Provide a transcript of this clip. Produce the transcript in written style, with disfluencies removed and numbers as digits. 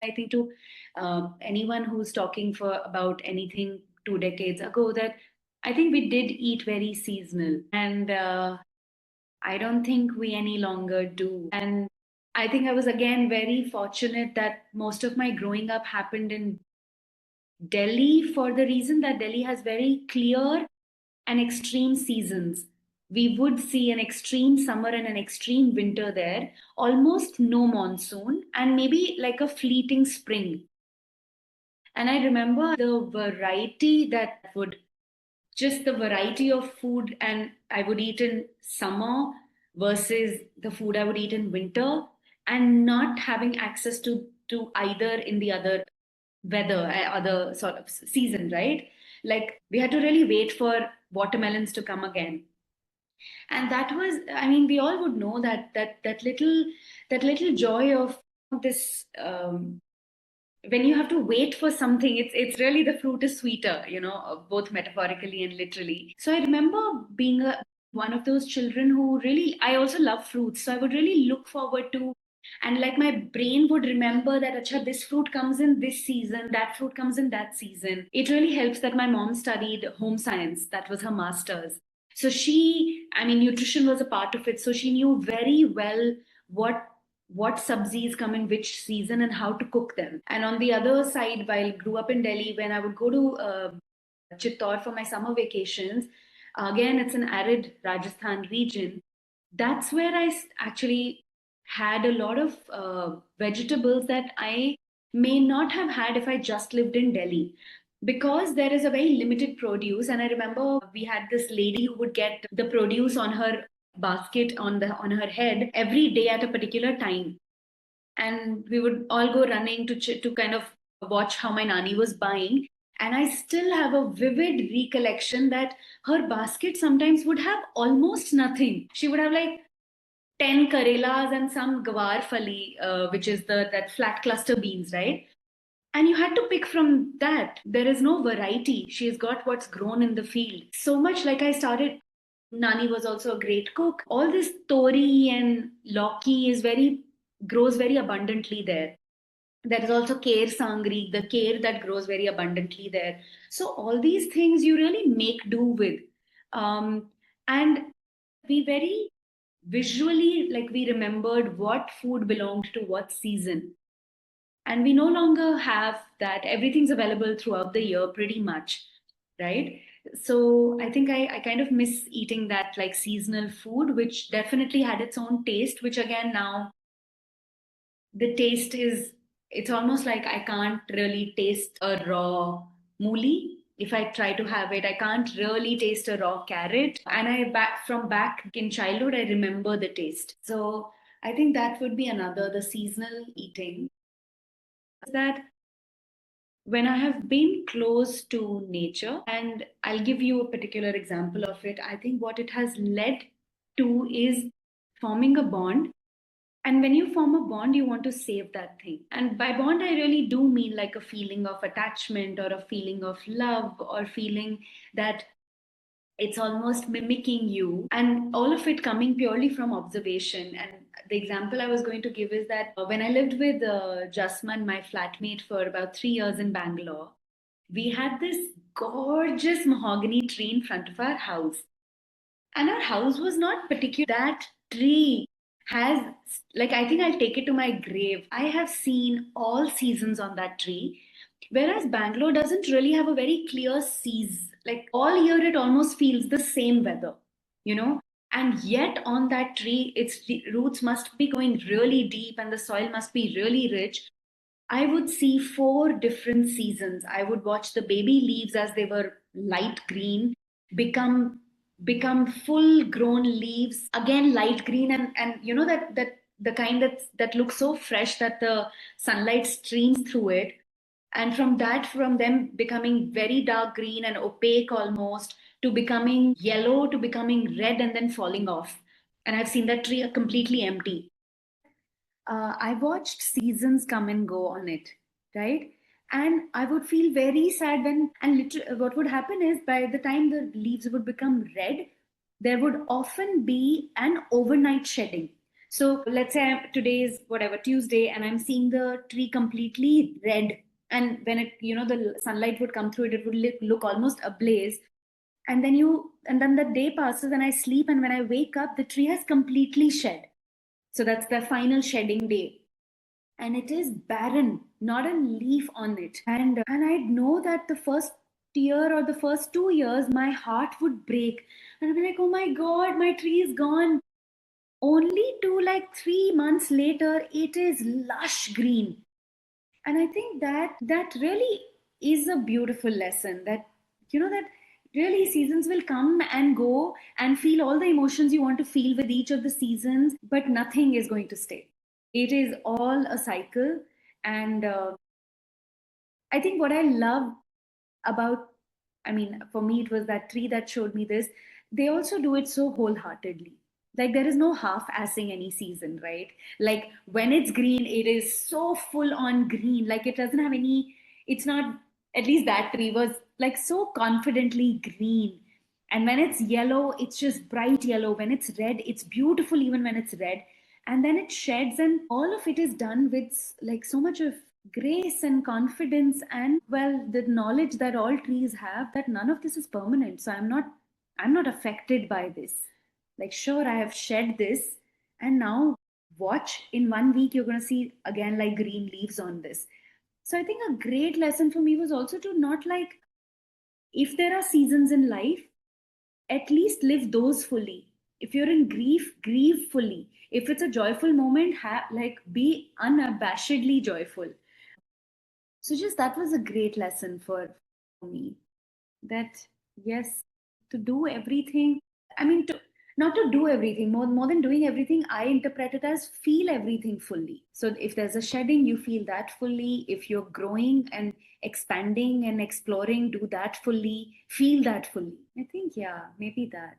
I think to anyone who's talking for about anything 2 decades ago, that I think we did eat very seasonal, and I don't think we any longer do. And I think I was again very fortunate that most of my growing up happened in Delhi, for the reason that Delhi has very clear and extreme seasons. We would see an extreme summer and an extreme winter there, almost no monsoon, and maybe like a fleeting spring. And I remember the variety that would just the variety of food and I would eat in summer versus the food I would eat in winter, and not having access to either in the other weather, other sort of season, right? Like we had to really wait for watermelons to come again. And that was, I mean, we all would know that little joy of this when you have to wait for something, it's really the fruit is sweeter, both metaphorically and literally. So I remember being one of those children who really, I also love fruits, so I would really look forward to, and like my brain would remember that acha, this fruit comes in this season, that fruit comes in that season. It really helps that my mom studied home science, that was her master's. So she, I mean, nutrition was a part of it, so she knew very well what what sabzis come in which season and how to cook them. And on the other side, while I grew up in Delhi, when I would go to Chittor for my summer vacations, again, it's an arid Rajasthan region. That's where actually had a lot of vegetables that I may not have had if I just lived in Delhi. Because there is a very limited produce, and I remember we had this lady who would get the produce on her basket on her head every day at a particular time, and we would all go running to kind of watch how my nani was buying. And I still have a vivid recollection that her basket sometimes would have almost nothing. She would have like 10 karelas and some gwar fali, which is that flat cluster beans, right? And you had to pick from that. There is no variety. She's got what's grown in the field. So much like I started. Nani was also a great cook. All this tori and lauki grows very abundantly there. There is also kher sangri, the kher that grows very abundantly there. So all these things you really make do with. And we very visually, like we remembered what food belonged to what season. And we no longer have that. Everything's available throughout the year pretty much, right? So I think I kind of miss eating that like seasonal food, which definitely had its own taste, which again now the taste is, it's almost like I can't really taste a raw mooli. If I try to have it, I can't really taste a raw carrot. And back in childhood, I remember the taste. So I think that would be another, the seasonal eating. That when I have been close to nature, and I'll give you a particular example of it, I think what it has led to is forming a bond. And when you form a bond, you want to save that thing. And by bond, I really do mean like a feeling of attachment or a feeling of love or feeling that it's almost mimicking you, and all of it coming purely from observation. And the example I was going to give is that when I lived with Jasman, my flatmate, for about 3 years in Bangalore, we had this gorgeous mahogany tree in front of our house. And our house was not particular. That tree has, like, I think I'll take it to my grave. I have seen all seasons on that tree, whereas Bangalore doesn't really have a very clear season. Like all year, it almost feels the same weather, you know? And yet on that tree, its roots must be going really deep and the soil must be really rich. I would see four different seasons. I would watch the baby leaves as they were light green become full grown leaves, again light green, and you know that the kind that looks so fresh that the sunlight streams through it. And from them becoming very dark green and opaque almost, to becoming yellow, to becoming red, and then falling off. And I've seen that tree completely empty. I watched seasons come and go on it, right? And I would feel very sad when, and what would happen is by the time the leaves would become red, there would often be an overnight shedding. So let's say today is whatever Tuesday, and I'm seeing the tree completely red. And when it, the sunlight would come through it, it would look almost ablaze. And then the day passes, and I sleep, and when I wake up, the tree has completely shed. So that's the final shedding day, and it is barren, not a leaf on it. And I'd know that the first year or the first 2 years, my heart would break, and I'd be like, oh my god, my tree is gone. Only to like 3 months later, it is lush green. And I think that really is a beautiful lesson, that that really seasons will come and go, and feel all the emotions you want to feel with each of the seasons, but nothing is going to stay. It is all a cycle. And I think what I love about, I mean, for me, it was that tree that showed me this. They also do it so wholeheartedly. Like there is no half assing any season, right? Like when it's green, it is so full on green. Like it doesn't have any, it's not, at least that tree was like so confidently green. And when it's yellow, it's just bright yellow. When it's red, it's beautiful even when it's red. And then it sheds, and all of it is done with like so much of grace and confidence, and well, the knowledge that all trees have, that none of this is permanent. So I'm not affected by this. Like sure, I have shed this, and now watch, in 1 week you're going to see again like green leaves on this. So I think a great lesson for me was also to not like, if there are seasons in life, at least live those fully. If you're in grief, grieve fully. If it's a joyful moment, like be unabashedly joyful. So just that was a great lesson for me, that yes, to do everything. I mean, not to do everything, more than doing everything, I interpret it as feel everything fully. So if there's a shedding, you feel that fully. If you're growing and expanding and exploring, do that fully, feel that fully. I think, yeah, maybe that.